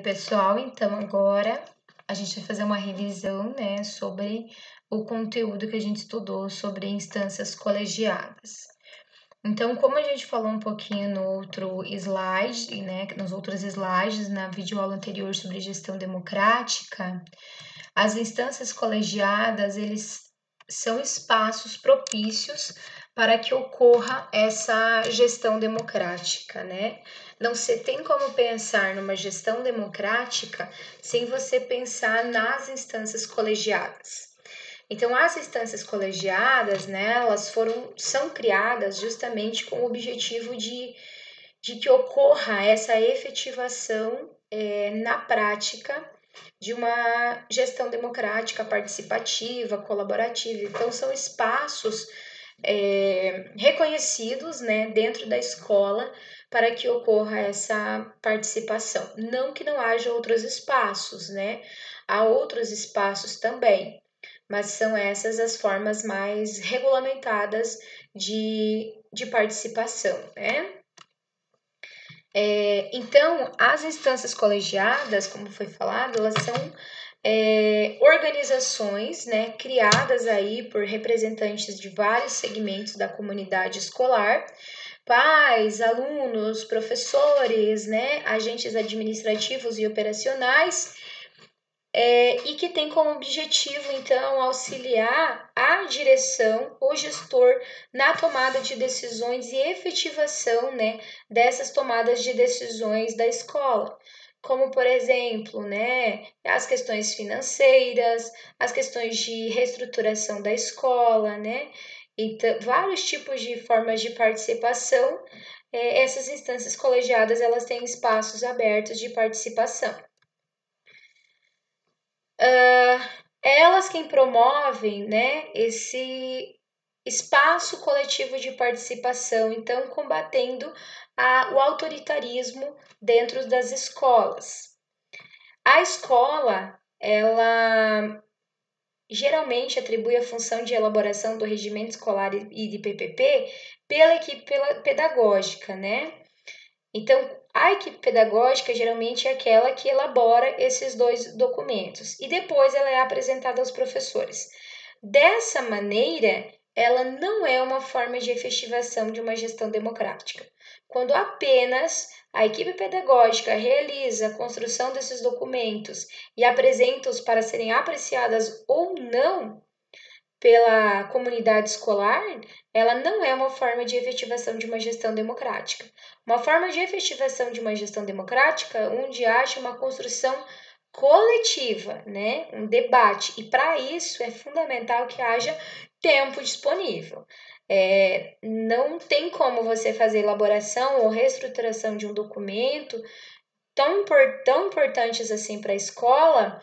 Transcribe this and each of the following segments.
Pessoal, então agora a gente vai fazer uma revisão, né, sobre o conteúdo que a gente estudou sobre instâncias colegiadas. Então, como a gente falou um pouquinho no outro slide, né, nos outros slides, na videoaula anterior sobre gestão democrática, as instâncias colegiadas, eles são espaços propícios para que ocorra essa gestão democrática, né? Não se tem como pensar numa gestão democrática sem você pensar nas instâncias colegiadas. Então, as instâncias colegiadas, né, são criadas justamente com o objetivo de que ocorra essa efetivação na prática de uma gestão democrática, participativa, colaborativa. Então, são espaços reconhecidos, né, dentro da escola para que ocorra essa participação. Não que não haja outros espaços, né? Há outros espaços também, mas são essas as formas mais regulamentadas de participação, né? Então, as instâncias colegiadas, como foi falado, elas são organizações, né, criadas aí por representantes de vários segmentos da comunidade escolar, pais, alunos, professores, né, agentes administrativos e operacionais, e que tem como objetivo, então, auxiliar a direção, o gestor, na tomada de decisões e efetivação, né, dessas tomadas de decisões da escola. Como, por exemplo, né, as questões financeiras, as questões de reestruturação da escola, né, então, vários tipos de formas de participação. Essas instâncias colegiadas, elas têm espaços abertos de participação. Elas quem promovem, né, esse espaço coletivo de participação, então combatendo o autoritarismo dentro das escolas. A escola, ela geralmente atribui a função de elaboração do regimento escolar e de PPP pela equipe pedagógica, né? Então, a equipe pedagógica geralmente é aquela que elabora esses dois documentos e depois ela é apresentada aos professores. Dessa maneira, ela não é uma forma de efetivação de uma gestão democrática. Quando apenas a equipe pedagógica realiza a construção desses documentos e apresenta-os para serem apreciadas ou não pela comunidade escolar, ela não é uma forma de efetivação de uma gestão democrática. Uma forma de efetivação de uma gestão democrática onde haja uma construção coletiva, né? Um debate. E para isso é fundamental que haja tempo disponível. Não tem como você fazer elaboração ou reestruturação de um documento tão importantes assim para a escola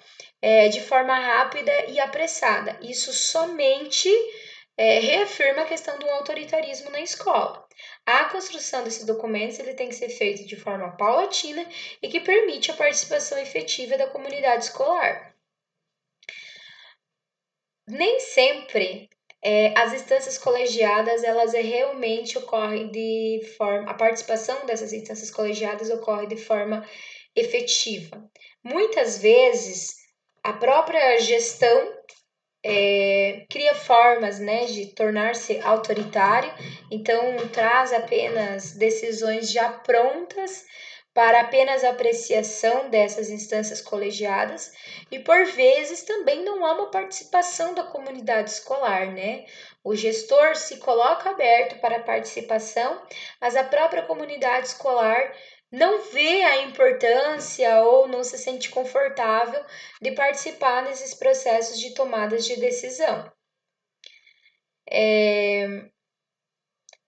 de forma rápida e apressada. Isso somente reafirma a questão do autoritarismo na escola. A construção desses documentos ele tem que ser feita de forma paulatina e que permite a participação efetiva da comunidade escolar. Nem sempre as instâncias colegiadas elas realmente ocorrem a participação dessas instâncias colegiadas ocorre de forma efetiva. Muitas vezes a própria gestão cria formas, né, de tornar-se autoritário, então traz apenas decisões já prontas para apenas apreciação dessas instâncias colegiadas e por vezes também não há uma participação da comunidade escolar, né? O gestor se coloca aberto para a participação, mas a própria comunidade escolar não vê a importância ou não se sente confortável de participar nesses processos de tomadas de decisão.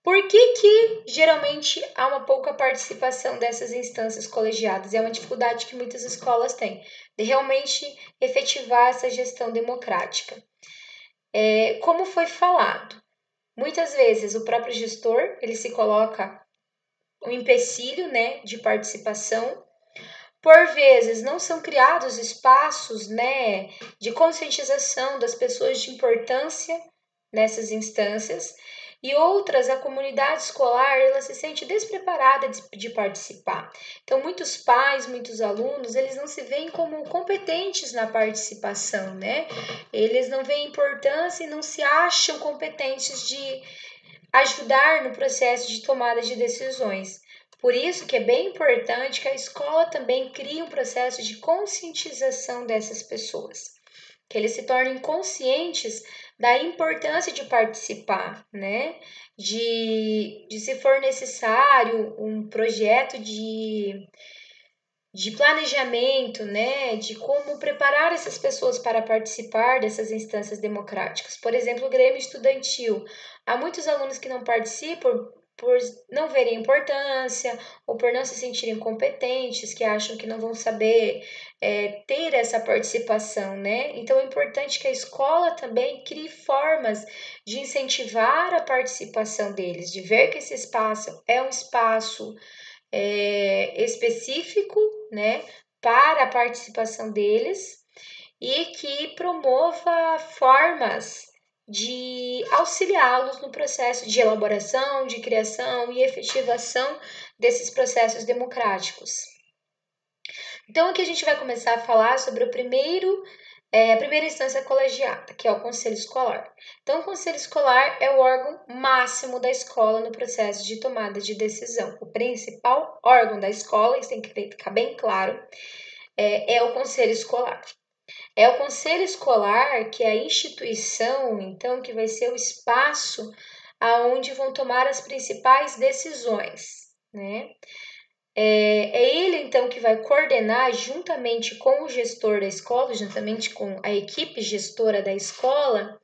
Por que geralmente há uma pouca participação dessas instâncias colegiadas? É uma dificuldade que muitas escolas têm, de realmente efetivar essa gestão democrática. Como foi falado, muitas vezes o próprio gestor ele se coloca um empecilho, né, de participação. Por vezes não são criados espaços, né, de conscientização das pessoas de importância nessas instâncias e outras, a comunidade escolar, ela se sente despreparada de participar. Então, muitos pais, muitos alunos, eles não se veem como competentes na participação, né? Eles não veem importância e não se acham competentes de ajudar no processo de tomada de decisões. Por isso que é bem importante que a escola também crie um processo de conscientização dessas pessoas, que eles se tornem conscientes da importância de participar, né? De se for necessário um projeto de planejamento, né, de como preparar essas pessoas para participar dessas instâncias democráticas. Por exemplo, o Grêmio Estudantil. Há muitos alunos que não participam por não verem importância ou por não se sentirem competentes, que acham que não vão saber ter essa participação, né? Então é importante que a escola também crie formas de incentivar a participação deles, de ver que esse espaço é um espaço específico, né, para a participação deles e que promova formas de auxiliá-los no processo de elaboração, de criação e efetivação desses processos democráticos. Então, aqui a gente vai começar a falar sobre a primeira instância colegiada, que é o Conselho Escolar. Então, o Conselho Escolar é o órgão máximo da escola no processo de tomada de decisão. O principal órgão da escola, isso tem que ficar bem claro, é o Conselho Escolar. É o Conselho Escolar que é a instituição, então, que vai ser o espaço aonde vão tomar as principais decisões, né? É ele, então, que vai coordenar, juntamente com o gestor da escola, juntamente com a equipe gestora da escola,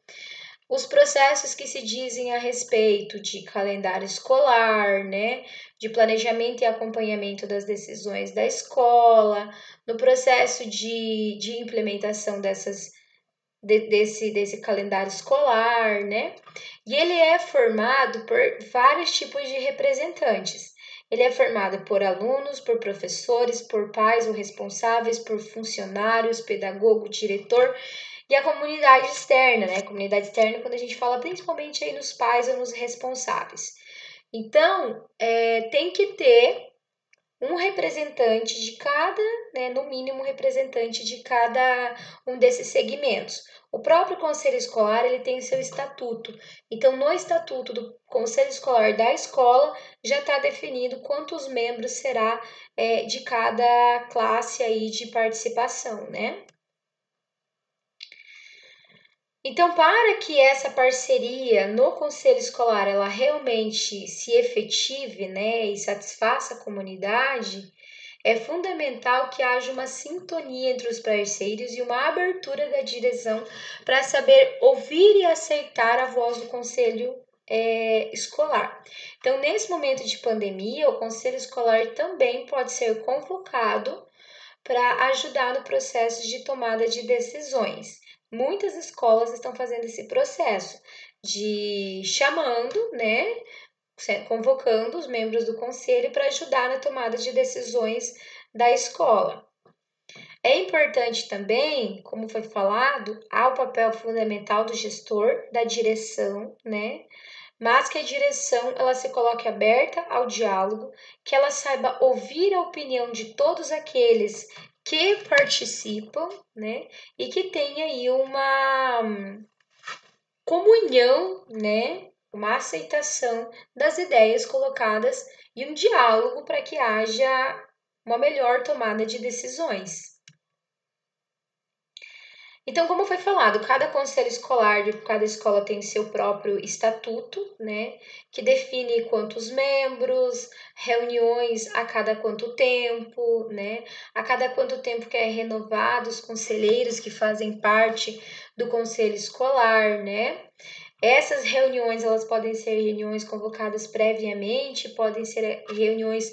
os processos que se dizem a respeito de calendário escolar, né, de planejamento e acompanhamento das decisões da escola, no processo de implementação desse calendário escolar, né? E ele é formado por vários tipos de representantes. Ele é formado por alunos, por professores, por pais ou responsáveis, por funcionários, pedagogo, diretor e a comunidade externa, né? A comunidade externa, quando a gente fala principalmente aí nos pais ou nos responsáveis. Então, tem que ter um representante de cada, né, no mínimo um representante de cada um desses segmentos. O próprio conselho escolar, ele tem seu estatuto. Então, no estatuto do conselho escolar da escola, já está definido quantos membros será de cada classe aí de participação, né? Então, para que essa parceria no conselho escolar ela realmente se efetive, né, e satisfaça a comunidade, é fundamental que haja uma sintonia entre os parceiros e uma abertura da direção para saber ouvir e aceitar a voz do conselho escolar. Então, nesse momento de pandemia, o conselho escolar também pode ser convocado para ajudar no processo de tomada de decisões. Muitas escolas estão fazendo esse processo de chamando, né, convocando os membros do conselho para ajudar na tomada de decisões da escola. É importante também, como foi falado, há o papel fundamental do gestor, da direção, né? Mas que a direção ela se coloque aberta ao diálogo, que ela saiba ouvir a opinião de todos aqueles que participam, né? E que tenha aí uma comunhão, né? Uma aceitação das ideias colocadas e um diálogo para que haja uma melhor tomada de decisões. Então, como foi falado, cada conselho escolar de cada escola tem seu próprio estatuto, né, que define quantos membros, reuniões a cada quanto tempo, né, a cada quanto tempo que é renovado os conselheiros que fazem parte do conselho escolar, né. Essas reuniões, elas podem ser reuniões convocadas previamente, podem ser reuniões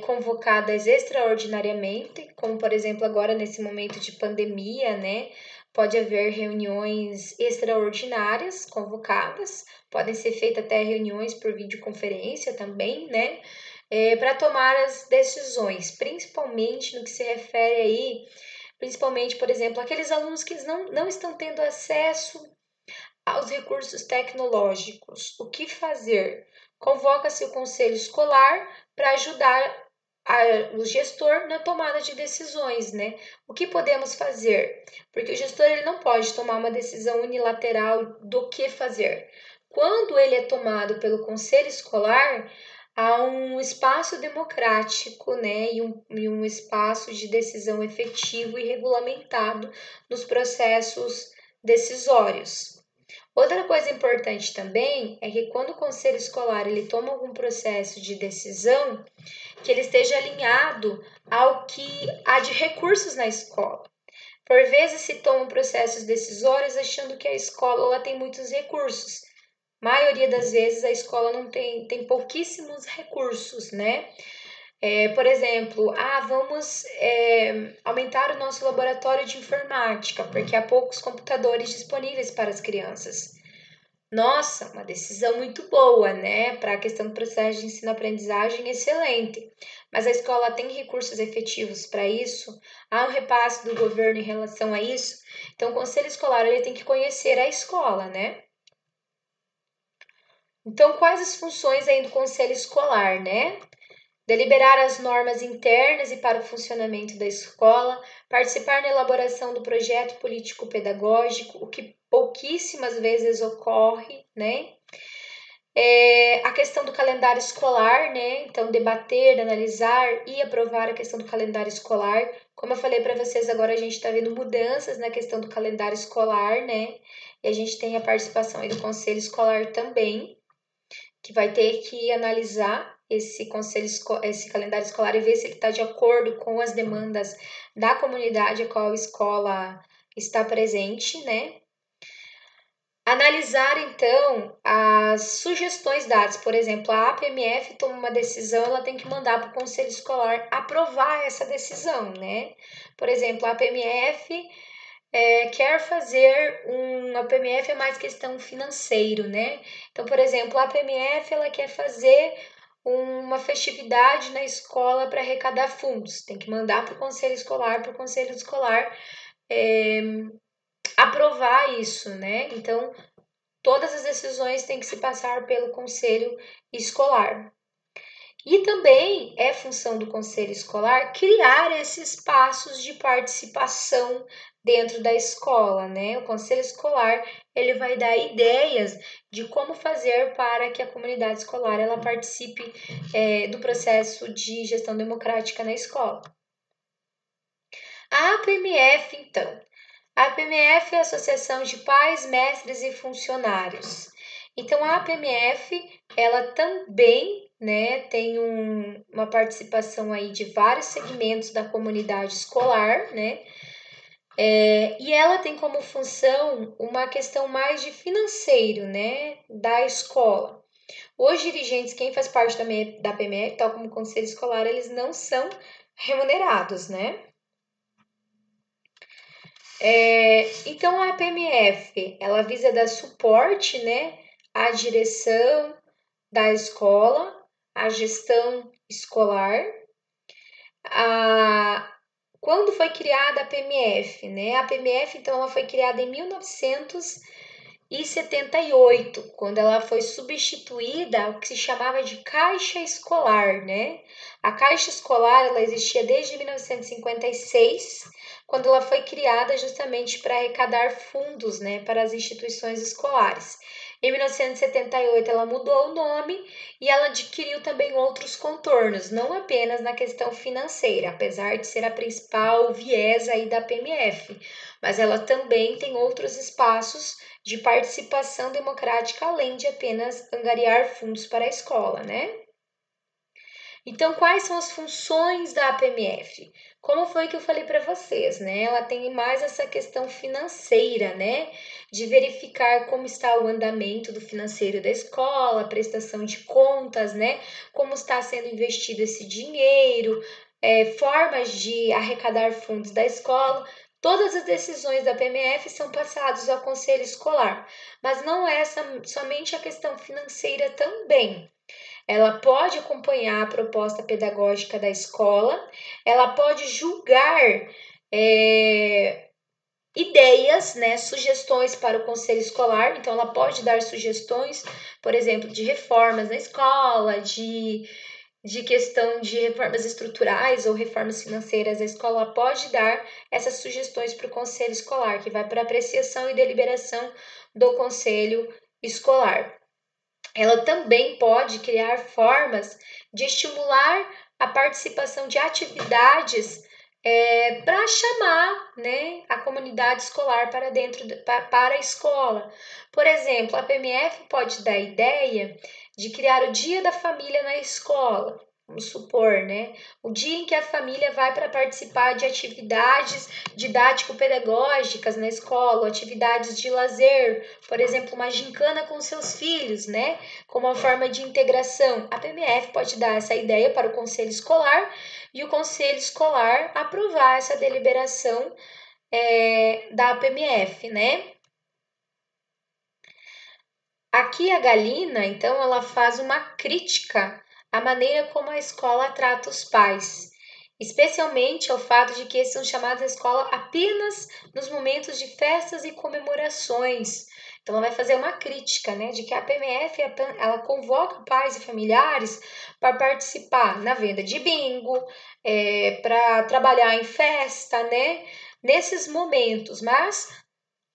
convocadas extraordinariamente, como por exemplo agora nesse momento de pandemia, né? Pode haver reuniões extraordinárias convocadas, podem ser feitas até reuniões por videoconferência também, né? Para tomar as decisões, principalmente no que se refere aí, principalmente, por exemplo, aqueles alunos que não estão tendo acesso aos recursos tecnológicos. O que fazer? Convoca-se o conselho escolar para ajudar o gestor na tomada de decisões, né? O que podemos fazer? Porque o gestor ele não pode tomar uma decisão unilateral do que fazer. Quando ele é tomado pelo conselho escolar, há um espaço democrático, né, e um espaço de decisão efetivo e regulamentado nos processos decisórios. Outra coisa importante também é que quando o conselho escolar ele toma algum processo de decisão, que ele esteja alinhado ao que há de recursos na escola. Por vezes se tomam processos decisórios achando que a escola ela tem muitos recursos. A maioria das vezes a escola não tem pouquíssimos recursos, né? Por exemplo, vamos aumentar o nosso laboratório de informática, porque há poucos computadores disponíveis para as crianças. Nossa, uma decisão muito boa, né? Para a questão do processo de ensino-aprendizagem, excelente. Mas a escola tem recursos efetivos para isso? Há um repasse do governo em relação a isso? Então, o conselho escolar ele tem que conhecer a escola, né? Então, quais as funções aí do conselho escolar, né? Deliberar as normas internas e para o funcionamento da escola, participar na elaboração do projeto político-pedagógico, o que pouquíssimas vezes ocorre, né? A questão do calendário escolar, né? Então, debater, analisar e aprovar a questão do calendário escolar. Como eu falei para vocês, agora a gente está vendo mudanças na questão do calendário escolar, né? E a gente tem a participação aí do conselho escolar também, que vai ter que analisar esse calendário escolar e ver se ele está de acordo com as demandas da comunidade a qual a escola está presente, né? Analisar, então, as sugestões dadas. Por exemplo, a APMF toma uma decisão, ela tem que mandar para o conselho escolar aprovar essa decisão, né? Por exemplo, a APMF quer fazer a APMF é mais questão financeiro, né? Então, por exemplo, a APMF ela quer fazer uma festividade na escola para arrecadar fundos. Tem que mandar para o conselho escolar aprovar isso, né? Então, todas as decisões têm que se passar pelo conselho escolar. E também é função do conselho escolar criar esses espaços de participação dentro da escola, né? O conselho escolar ele vai dar ideias de como fazer para que a comunidade escolar ela participe do processo de gestão democrática na escola. A APMF, então. A APMF é a Associação de Pais, Mestres e Funcionários. Então, a APMF, ela também, né, tem uma participação aí de vários segmentos da comunidade escolar, né, e ela tem como função uma questão mais de financeiro, né, da escola. Os dirigentes, quem faz parte da APMF, tal como o conselho escolar, eles não são remunerados, né? Então a APMF ela visa dar suporte, né, à direção da escola, à gestão escolar. Quando foi criada a PMF, né? A PMF então ela foi criada em 1978, quando ela foi substituída o que se chamava de Caixa Escolar, né? A Caixa Escolar ela existia desde 1956, quando ela foi criada justamente para arrecadar fundos, né, para as instituições escolares. Em 1978 ela mudou o nome e ela adquiriu também outros contornos, não apenas na questão financeira, apesar de ser a principal viés aí da PMF, mas ela também tem outros espaços de participação democrática além de apenas angariar fundos para a escola, né? Então, quais são as funções da APMF? Como foi que eu falei para vocês, né? Ela tem mais essa questão financeira, né? De verificar como está o andamento do financeiro da escola, prestação de contas, né? Como está sendo investido esse dinheiro, formas de arrecadar fundos da escola. Todas as decisões da PMF são passadas ao conselho escolar, mas não é somente a questão financeira também. Ela pode acompanhar a proposta pedagógica da escola, ela pode julgar ideias, né, sugestões para o conselho escolar. Então, ela pode dar sugestões, por exemplo, de reformas na escola, de questão de reformas estruturais ou reformas financeiras. A escola pode dar essas sugestões para o conselho escolar, que vai para apreciação e deliberação do conselho escolar. Ela também pode criar formas de estimular a participação de atividades para chamar, né, a comunidade escolar para dentro para a escola. Por exemplo, a PMF pode dar a ideia de criar o Dia da Família na escola. Vamos supor, né? O dia em que a família vai para participar de atividades didático-pedagógicas na escola, atividades de lazer, por exemplo, uma gincana com seus filhos, né? Como uma forma de integração. A PMF pode dar essa ideia para o conselho escolar e o conselho escolar aprovar essa deliberação da PMF, né? Aqui a Galina, então, ela faz uma crítica à maneira como a escola trata os pais, especialmente ao fato de que eles são chamados à escola apenas nos momentos de festas e comemorações. Então, ela vai fazer uma crítica, né, de que a PMF ela convoca pais e familiares para participar na venda de bingo, para trabalhar em festa, né, nesses momentos, mas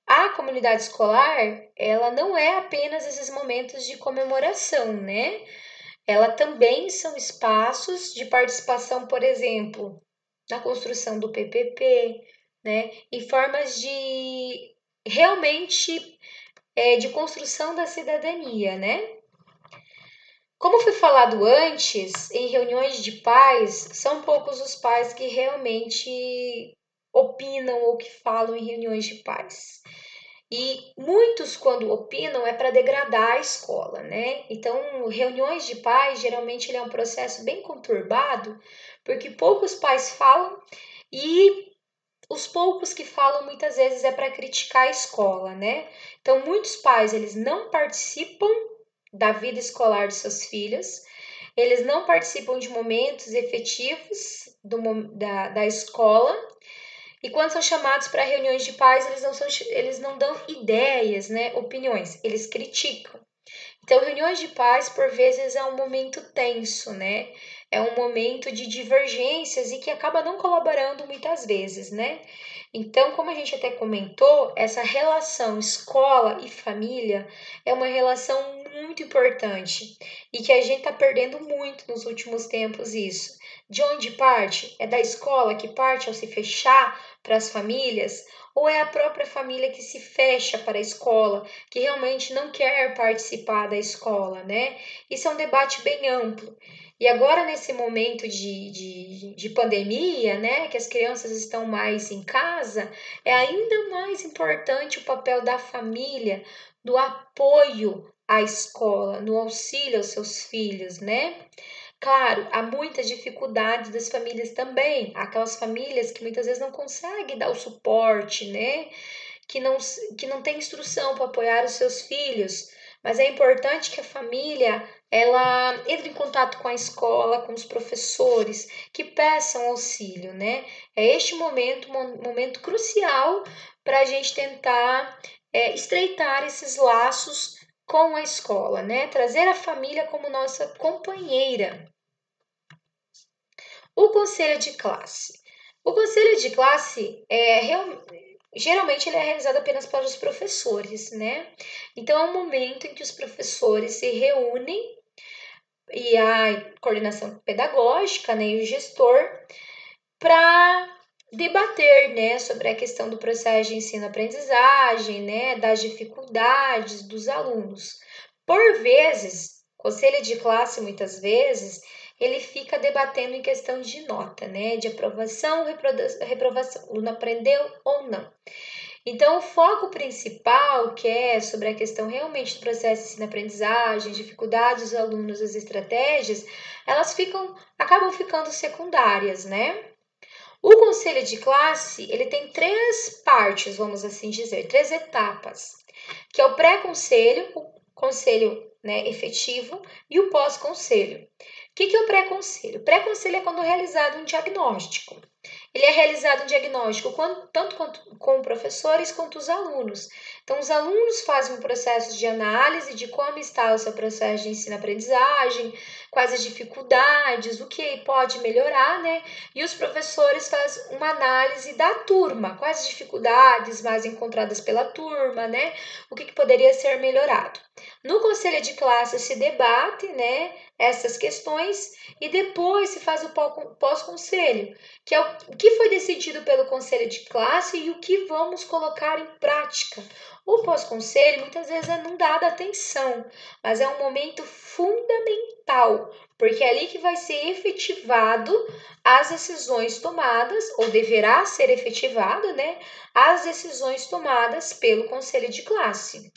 a comunidade escolar, ela não é apenas esses momentos de comemoração, né? Ela também são espaços de participação, por exemplo, na construção do PPP, né? Em formas de realmente de construção da cidadania, né? Como foi falado antes, em reuniões de pais, são poucos os pais que realmente opinam ou que falam em reuniões de pais. E muitos, quando opinam, é para degradar a escola, né? Então, reuniões de pais, geralmente, ele é um processo bem conturbado, porque poucos pais falam e os poucos que falam, muitas vezes, é para criticar a escola, né? Então, muitos pais, eles não participam da vida escolar de seus filhos, eles não participam de momentos efetivos da escola, e quando são chamados para reuniões de pais, eles não dão ideias, né, opiniões, eles criticam. Então, reuniões de pais, por vezes, é um momento tenso, né? É um momento de divergências e que acaba não colaborando muitas vezes, né? Então, como a gente até comentou, essa relação escola e família é uma relação muito importante e que a gente está perdendo muito nos últimos tempos isso. De onde parte? É da escola que parte ao se fechar para as famílias? Ou é a própria família que se fecha para a escola, que realmente não quer participar da escola, né? Isso é um debate bem amplo. E agora, nesse momento de pandemia, né, que as crianças estão mais em casa, é ainda mais importante o papel da família, do apoio à escola, no auxílio aos seus filhos, né? Claro, há muitas dificuldades das famílias também, aquelas famílias que muitas vezes não conseguem dar o suporte, né? Que não tem instrução para apoiar os seus filhos, mas é importante que a família ela entre em contato com a escola, com os professores, que peçam auxílio, né? É este momento, um momento crucial para a gente tentar estreitar esses laços com a escola, né? Trazer a família como nossa companheira. O conselho de classe. O conselho de classe geralmente ele é realizado apenas para os professores, né? Então é um momento em que os professores se reúnem e a coordenação pedagógica, né, e o gestor para debater, né, sobre a questão do processo de ensino-aprendizagem, né, das dificuldades dos alunos. Por vezes, conselho de classe, muitas vezes, ele fica debatendo em questão de nota, né, de aprovação, reprovação, o aluno aprendeu ou não. Então, o foco principal, que é sobre a questão realmente do processo de ensino-aprendizagem, dificuldades dos alunos, as estratégias, acabam ficando secundárias, né? O conselho de classe, ele tem três partes, vamos assim dizer, três etapas, que é o pré-conselho, o conselho, né, efetivo e o pós-conselho. O que é o pré-conselho? O pré-conselho é quando realizado um diagnóstico. ele é realizado um diagnóstico tanto com professores quanto os alunos. Então, os alunos fazem um processo de análise de como está o seu processo de ensino-aprendizagem, quais as dificuldades, o que pode melhorar, né? E os professores fazem uma análise da turma, quais as dificuldades mais encontradas pela turma, né? O que poderia ser melhorado. No conselho de classe se debate, né, essas questões e depois se faz o pós-conselho, que é o que foi decidido pelo conselho de classe e o que vamos colocar em prática. O pós-conselho muitas vezes é não dada atenção, mas é um momento fundamental, porque é ali que vai ser efetivado as decisões tomadas, ou deverá ser efetivado, né, as decisões tomadas pelo conselho de classe.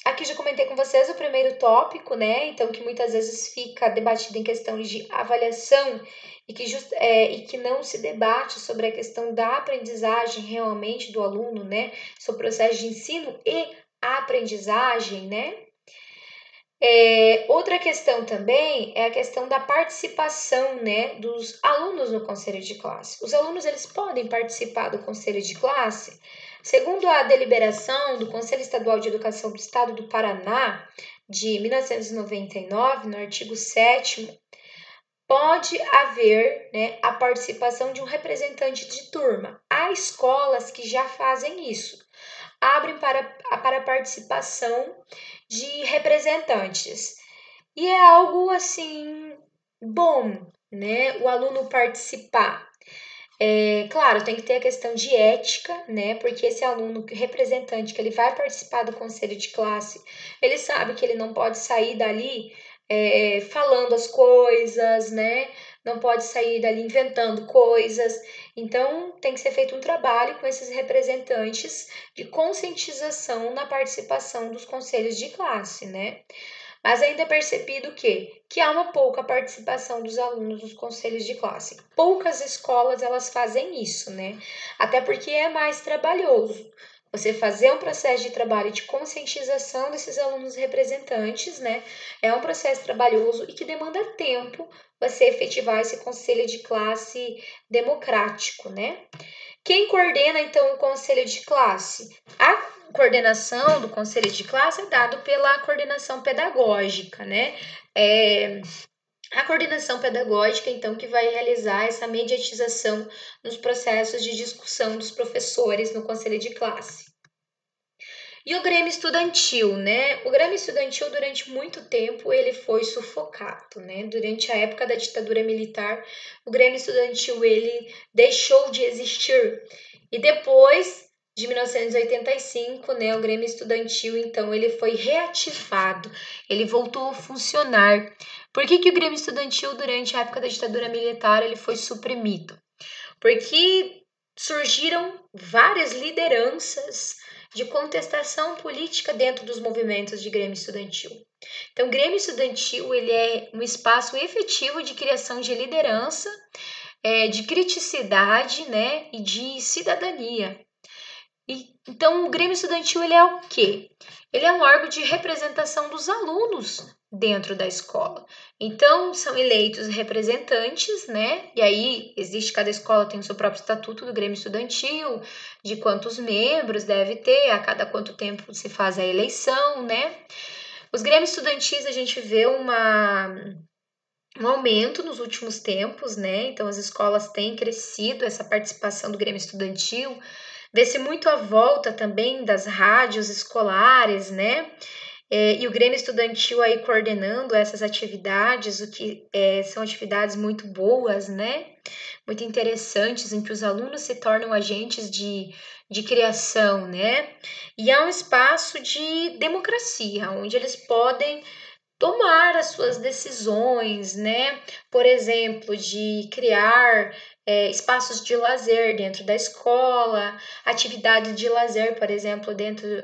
Aqui já comentei com vocês o primeiro tópico, né? Então, que muitas vezes fica debatido em questões de avaliação e que não se debate sobre a questão da aprendizagem realmente do aluno, né? Sobre o processo de ensino e aprendizagem, né? Outra questão também é a questão da participação, né, dos alunos no conselho de classe. Os alunos eles podem participar do conselho de classe. Segundo a deliberação do Conselho Estadual de Educação do Estado do Paraná, de 1999, no artigo 7º, pode haver, né, a participação de um representante de turma. Há escolas que já fazem isso, abrem para a participação de representantes. E é algo assim bom, né? O aluno participar. Claro, tem que ter a questão de ética, né? Porque esse aluno representante que ele vai participar do conselho de classe, ele sabe que ele não pode sair dali falando as coisas, né? Não pode sair dali inventando coisas. Então, tem que ser feito um trabalho com esses representantes de conscientização na participação dos conselhos de classe, né? Mas ainda é percebido que há uma pouca participação dos alunos nos conselhos de classe. Poucas escolas elas fazem isso, né? Até porque é mais trabalhoso. Você fazer um processo de trabalho de conscientização desses alunos representantes, né? É um processo trabalhoso e que demanda tempo você efetivar esse conselho de classe democrático, né? Quem coordena, então, o conselho de classe? A coordenação do conselho de classe é dado pela coordenação pedagógica, né? A coordenação pedagógica, então, que vai realizar essa mediatização nos processos de discussão dos professores no conselho de classe. E o Grêmio Estudantil, né? O Grêmio Estudantil, durante muito tempo, ele foi sufocado, né? Durante a época da ditadura militar, o Grêmio Estudantil, ele deixou de existir. E depois de 1985, né, o Grêmio Estudantil, então, ele foi reativado, ele voltou a funcionar. Por que o Grêmio Estudantil, durante a época da ditadura militar, ele foi suprimido? Porque surgiram várias lideranças de contestação política dentro dos movimentos de Grêmio Estudantil. Então, o Grêmio Estudantil ele é um espaço efetivo de criação de liderança, de criticidade, né, e de cidadania. Então, o Grêmio Estudantil ele é o quê? Ele é um órgão de representação dos alunos dentro da escola. Então, são eleitos representantes, né? E aí, cada escola tem o seu próprio estatuto do Grêmio Estudantil, de quantos membros deve ter, a cada quanto tempo se faz a eleição, né? Os Grêmios Estudantis, a gente vê um aumento nos últimos tempos, né? Então, as escolas têm crescido essa participação do Grêmio Estudantil. Vê-se muito a volta também das rádios escolares, né? E o Grêmio Estudantil aí coordenando essas atividades, o que são atividades muito boas, né? Muito interessantes, em que os alunos se tornam agentes de criação, né? E há um espaço de democracia, onde eles podem tomar as suas decisões, né? Por exemplo, de criar espaços de lazer dentro da escola, atividades de lazer, por exemplo,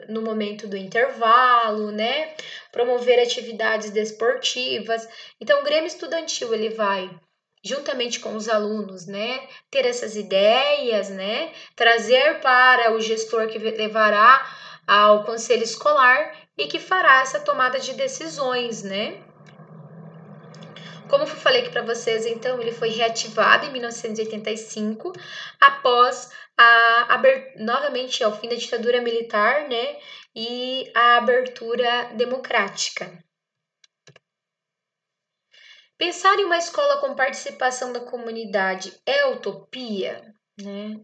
no momento do intervalo, né? Promover atividades desportivas. Então, o Grêmio Estudantil ele vai juntamente com os alunos, né, ter essas ideias, né, trazer para o gestor que levará ao conselho escolar e que fará essa tomada de decisões, né? Como eu falei aqui para vocês, então, ele foi reativado em 1985, após novamente ao fim da ditadura militar, né, e a abertura democrática. Pensar em uma escola com participação da comunidade é utopia, né?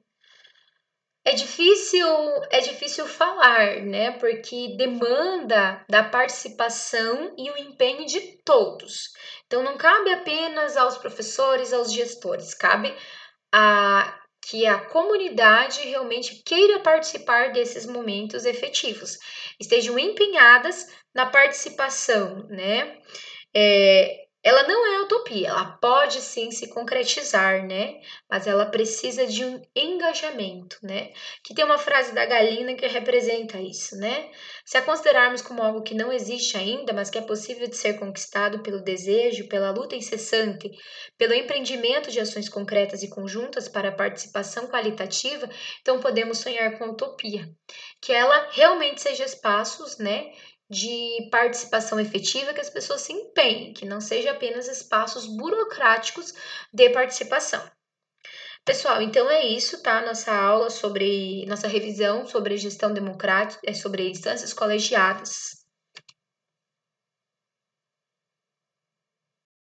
É difícil falar, né? Porque demanda da participação e o empenho de todos. Então, não cabe apenas aos professores, aos gestores, cabe a que a comunidade realmente queira participar desses momentos efetivos, estejam empenhadas na participação, né? Ela não é utopia, ela pode sim se concretizar, né? Mas ela precisa de um engajamento, né? Que tem uma frase da Galina que representa isso, né? Se a considerarmos como algo que não existe ainda, mas que é possível de ser conquistado pelo desejo, pela luta incessante, pelo empreendimento de ações concretas e conjuntas para a participação qualitativa, então podemos sonhar com a utopia, que ela realmente seja espaços, né? De participação efetiva, que as pessoas se empenhem, que não seja apenas espaços burocráticos de participação. Pessoal, então é isso, tá? Nossa aula sobre, nossa revisão sobre gestão democrática, sobre instâncias colegiadas.